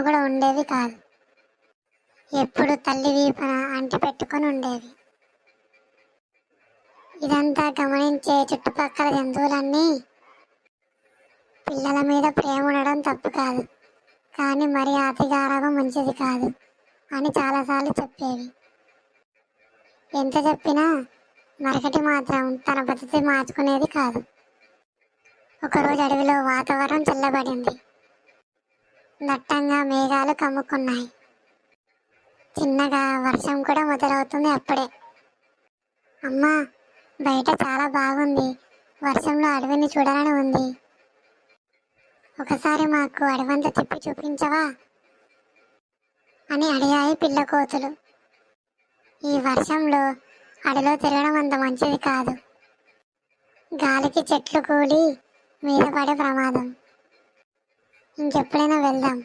కూడా ఉండేవి కాదు. ఎప్పుడు తల్లి వీపున అంటి పెట్టుకొని ఉండేవి. ఇదంతా గమనించే చుట్టుపక్కల జంతువులన్నీ పిల్లల మీద ప్రేమ ఉండడం తప్పు కాదు, కానీ మరి అతిగారాబం మంచిది కాదు అని చాలాసార్లు చెప్పేవి. ఎంత చెప్పినా మరకటి మాత్రం తన పద్ధతి మార్చుకునేది కాదు. ఒకరోజు అడవిలో వాతావరణం చల్లబడింది. దట్టంగా మేఘాలు కమ్ముకున్నాయి. చిన్నగా వర్షం కూడా మొదలవుతుంది అప్పుడే. అమ్మా, బయట చాలా బాగుంది, వర్షంలో అడవిని చూడాలని ఉంది. ఒకసారి మాకు అడవంతా తిప్పి చూపించవా అని అడిగాయి పిల్ల కోతులు. ఈ వర్షంలో అడవిలో తిరగడం అంత మంచిది కాదు. గాలికి చెట్లు కూలి మీద పడే ప్రమాదం. ఇంకెప్పుడైనా వెళ్దాం.